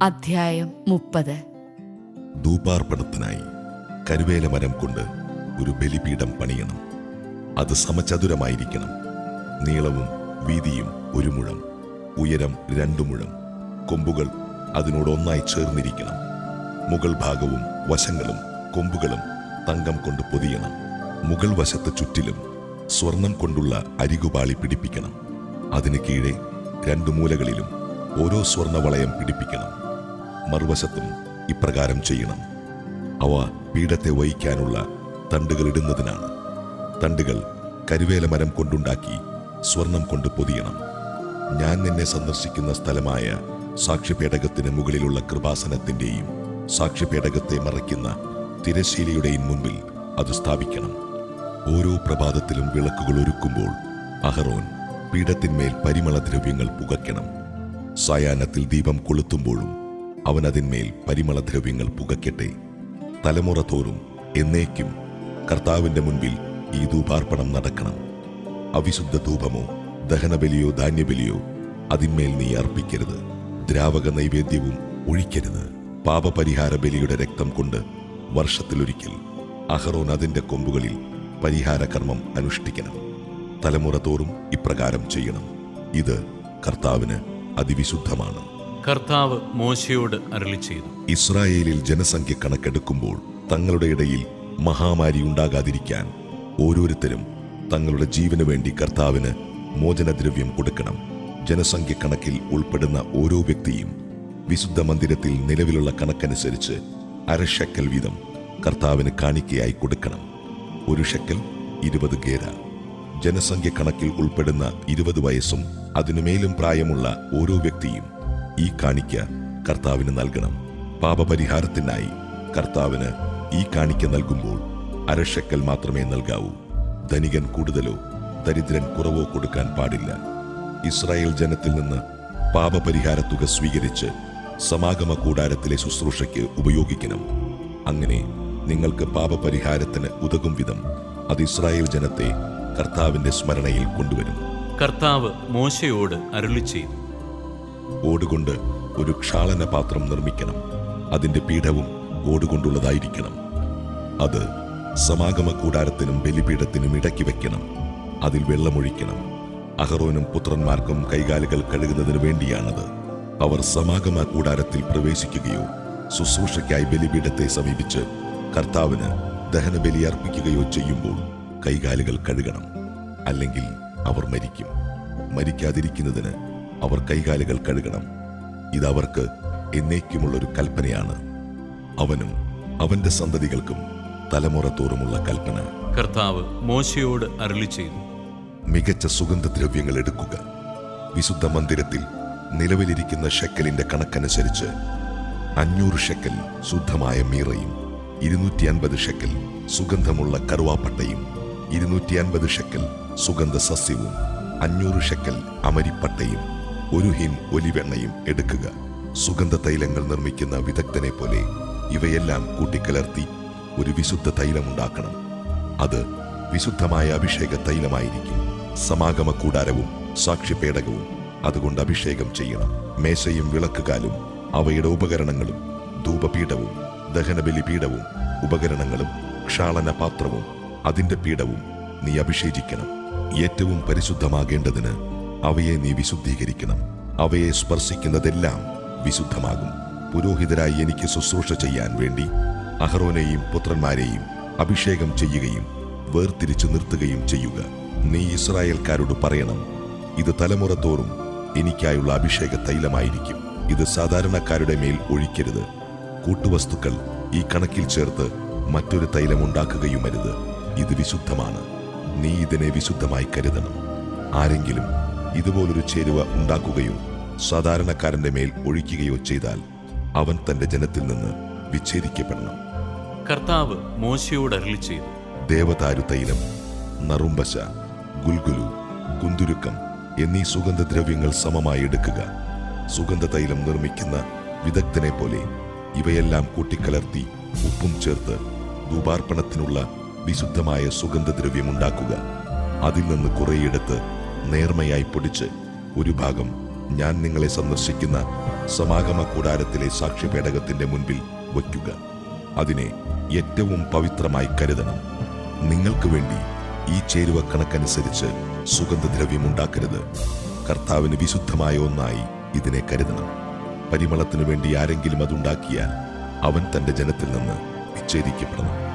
അധ്യായം 30. ധൂപാർപ്പണത്തിനായി കരുവേല മരം കൊണ്ട് ഒരു ബലിപീഠം പണിയണം. അത് സമചതുരമായിരിക്കണം. നീളവും വീതിയും 1 മുഴം, ഉയരം 2 മുഴം. കൊമ്പുകൾ അതിനോടൊന്നായി ചേർന്നിരിക്കണം. മുകൾ ഭാഗവും വശങ്ങളും കൊമ്പുകളും തങ്കം കൊണ്ട് പൊതിയണം. മുകൾ വശത്ത് ചുറ്റിലും സ്വർണം കൊണ്ടുള്ള അരികുപാളി പിടിപ്പിക്കണം. അതിന് കീഴെ 2 മൂലകളിലും ഓരോ സ്വർണവളയം പിടിപ്പിക്കണം. മറുവശത്തും ഇപ്രകാരം ചെയ്യണം. അവ പീഠത്തെ വഹിക്കാനുള്ള തണ്ടുകൾ ഇടുന്നതിനാണ്. തണ്ടുകൾ കരുവേല മരം കൊണ്ടുണ്ടാക്കി സ്വർണം കൊണ്ട് പൊതിയണം. ഞാൻ നിന്നെ സന്ദർശിക്കുന്ന സ്ഥലമായ സാക്ഷ്യപേടകത്തിന് മുകളിലുള്ള കൃപാസനത്തിന്റെയും സാക്ഷ്യപേടകത്തെ മറയ്ക്കുന്ന തിരശ്ശീലയുടെയും മുൻപിൽ അത് സ്ഥാപിക്കണം. ഓരോ പ്രഭാതത്തിലും വിളക്കുകൾ ഒരുക്കുമ്പോൾ അഹറോൻ പീഠത്തിന്മേൽ പരിമളദ്രവ്യങ്ങൾ പുകയ്ക്കണം. സായാഹ്നത്തിൽ ദീപം കൊളുത്തുമ്പോഴും അവൻ അതിന്മേൽ പരിമളദ്രവ്യങ്ങൾ പുകയ്ക്കട്ടെ. തലമുറ തോറും എന്നേക്കും കർത്താവിന്റെ മുൻപിൽ ഈ ധൂപാർപ്പണം നടക്കണം. അവിശുദ്ധ ധൂപമോ ദഹനബലിയോ ധാന്യബലിയോ അതിന്മേൽ നീ അർപ്പിക്കരുത്. ദ്രാവക നൈവേദ്യവും ഒഴിക്കരുത്. പാപപരിഹാര ബലിയുടെ രക്തം കൊണ്ട് വർഷത്തിലൊരിക്കൽ അഹറോൻ അതിന്റെ കൊമ്പുകളിൽ പരിഹാര കർമ്മം അനുഷ്ഠിക്കണം. തലമുറ തോറും ഇപ്രകാരം ചെയ്യണം. ഇത് കർത്താവിന് അതിവിശുദ്ധമാണ്. കർത്താവ് മോശയോട് അരുളിച്ചെയ്തു, ഇസ്രായേലിൽ ജനസംഖ്യ കണക്കെടുക്കുമ്പോൾ തങ്ങളുടെ ഇടയിൽ മഹാമാരി ഉണ്ടാകാതിരിക്കാൻ ഓരോരുത്തരും തങ്ങളുടെ ജീവന് വേണ്ടി കർത്താവിന് മോചനദ്രവ്യം കൊടുക്കണം. ജനസംഖ്യ കണക്കിൽ ഉൾപ്പെടുന്ന ഓരോ വ്യക്തിയും വിശുദ്ധ മന്ദിരത്തിൽ നിലവിലുള്ള കണക്കനുസരിച്ച് 1/2 ഷെക്കൽ വീതം കർത്താവിന് കാണിക്കയായി കൊടുക്കണം. 1 ഷെക്കൽ 20 ഗേര. ജനസംഖ്യ കണക്കിൽ ഉൾപ്പെടുന്ന 20 വയസ്സും അതിനുമേലും പ്രായമുള്ള ഓരോ വ്യക്തിയും ഈ കാണിക്ക കർത്താവിന് നൽകണം. പാപപരിഹാരത്തിനായി കർത്താവിന് ഈ കാണിക്ക നൽകുമ്പോൾ 1/2 ഷെക്കൽ മാത്രമേ നൽകാവൂ. ധനികൻ കൂടുതലോ ദരിദ്രൻ കുറവോ കൊടുക്കാൻ പാടില്ല. ഇസ്രായേൽ ജനത്തിൽ നിന്ന് പാപപരിഹാര തുക സ്വീകരിച്ച് സമാഗമ കൂടാരത്തിലെ ശുശ്രൂഷയ്ക്ക് ഉപയോഗിക്കണം. അങ്ങനെ നിങ്ങൾക്ക് പാപപരിഹാരത്തിന് ഉതകും വിധം അത് ഇസ്രായേൽ ജനത്തെ കർത്താവിന്റെ സ്മരണയിൽ കൊണ്ടുവരും. കർത്താവ് മോശയോട് അരുളിച്ചെയ്തു, ഓടുകൊണ്ട് ഒരു ക്ഷാളന പാത്രം നിർമ്മിക്കണം. അതിന്റെ പീഠവും ഓടുകൊണ്ടുള്ളതായിരിക്കണം. അത് സമാഗമ കൂടാരത്തിനും ബലിപീഠത്തിനും ഇടയ്ക്ക് വെക്കണം. അതിൽ വെള്ളമൊഴിക്കണം. അഹറോനും പുത്രന്മാർക്കും കൈകാലുകൾ കഴുകുന്നതിന് വേണ്ടിയാണത്. അവർ സമാഗമ കൂടാരത്തിൽ പ്രവേശിക്കുകയോ ശുശ്രൂഷയ്ക്കായി ബലിപീഠത്തെ സമീപിച്ച് കർത്താവിന് ദഹനബലി അർപ്പിക്കുകയോ ചെയ്യുമ്പോൾ കൈകാലുകൾ കഴുകണം. അല്ലെങ്കിൽ അവർ മരിക്കും. മരിക്കാതിരിക്കുന്നതിന് അവർ കൈകാലുകൾ കഴുകണം. ഇതവർക്ക് എന്നേക്കുമുള്ളൊരു കൽപ്പനയാണ്. അവനും അവന്റെ സന്തതികൾക്കും തലമുറ തോറുമുള്ള കൽപ്പന. കർത്താവ് മോശയോട് അരുളിച്ചെയ്തു, മികച്ച സുഗന്ധദ്രവ്യങ്ങൾ എടുക്കുക. വിശുദ്ധ മന്ദിരത്തിൽ നിലവിലിരിക്കുന്ന ഷെക്കലിന്റെ കണക്കനുസരിച്ച് 500 ഷെക്കൽ ശുദ്ധമായ മീറയും 250 ഷെക്കൽ സുഗന്ധമുള്ള കറുവാപ്പട്ടയും 250 ഷെക്കൽ സുഗന്ധ സസ്യവും 500 ഷെക്കൽ അമരിപ്പട്ടയും 1 ഹിൻ ഒലിവെണ്ണയും എടുക്കുക. സുഗന്ധ തൈലങ്ങൾ നിർമ്മിക്കുന്ന വിദഗ്ധനെ പോലെ ഇവയെല്ലാം കൂട്ടിക്കലർത്തി ഒരു വിശുദ്ധ തൈലമുണ്ടാക്കണം. അത് വിശുദ്ധമായ അഭിഷേക തൈലമായിരിക്കും. സമാഗമ കൂടാരവും സാക്ഷ്യപേടകവും അതുകൊണ്ട് അഭിഷേകം ചെയ്യണം. മേശയും വിളക്കുകാലും അവയുടെ ഉപകരണങ്ങളും ധൂപപീഠവും ദഹനബലിപീഠവും ഉപകരണങ്ങളും ക്ഷാളന പാത്രവും അതിന്റെ പീഠവും നീ അഭിഷേചിക്കണം. ഏറ്റവും പരിശുദ്ധമാകേണ്ടതിന് അവയെ നീ വിശുദ്ധീകരിക്കണം. അവയെ സ്പർശിക്കുന്നതെല്ലാം വിശുദ്ധമാകും. പുരോഹിതരായി എനിക്ക് ശുശ്രൂഷ ചെയ്യാൻ വേണ്ടി അഹറോനെയും പുത്രന്മാരെയും അഭിഷേകം ചെയ്യുകയും വേർതിരിച്ചു നിർത്തുകയും ചെയ്യുക. നീ ഇസ്രായേൽക്കാരോട് പറയണം, ഇത് തലമുറ തോറും എനിക്കായുള്ള അഭിഷേക തൈലമായിരിക്കും. ഇത് സാധാരണക്കാരുടെ മേൽ ഒഴിക്കരുത്. കൂട്ടുവസ്തുക്കൾ ഈ കണക്കിൽ ചേർത്ത് മറ്റൊരു തൈലം ഉണ്ടാക്കുകയുമരുത്. ഇത് വിശുദ്ധമാണ്. നീ ഇതിനെ വിശുദ്ധമായി കരുതണം. ആരെങ്കിലും ഇതുപോലൊരു ചേരുവ ഉണ്ടാക്കുകയോ സാധാരണക്കാരന്റെ മേൽ ഒഴിക്കുകയോ ചെയ്താൽ അവൻ തന്റെ ജനത്തിൽ നിന്ന് വിച്ഛേദിക്കപ്പെടണം. കർത്താവ് മോശയോട് അരുളിച്ചെയ്തു, ദേവദാരു തൈലം, നറുംബശ, ഗുൽഗുലു, കുന്തുരുക്കം എന്നീ സുഗന്ധദ്രവ്യങ്ങൾ സമമായി എടുക്കുക. സുഗന്ധ തൈലം നിർമ്മിക്കുന്ന വിദഗ്ധനെ പോലെ ഇവയെല്ലാം കൂട്ടിക്കലർത്തി ഉപ്പും ചേർത്ത് ധൂപാർപ്പണത്തിനുള്ള വിശുദ്ധമായ സുഗന്ധദ്രവ്യമുണ്ടാക്കുക. അതിൽ നിന്ന് കുറെയെടുത്ത് നേർമയായി പൊടിച്ച് 1 ഭാഗം ഞാൻ നിങ്ങളെ സന്ദർശിക്കുന്ന സമാഗമ കൂടാരത്തിലെ സാക്ഷ്യപേടകത്തിന്റെ മുൻപിൽ വയ്ക്കുക. അതിനെ ഏറ്റവും പവിത്രമായി കരുതണം. നിങ്ങൾക്ക് വേണ്ടി ഈ ചേരുവ കണക്കനുസരിച്ച് സുഗന്ധദ്രവ്യം ഉണ്ടാക്കരുത്. കർത്താവിന് വിശുദ്ധമായ ഒന്നായി ഇതിനെ കരുതണം. പരിമളത്തിനു വേണ്ടി ആരെങ്കിലും അതുണ്ടാക്കിയാൽ അവൻ തന്റെ ജനത്തിൽ നിന്ന് വിച്ഛേദിക്കപ്പെടണം.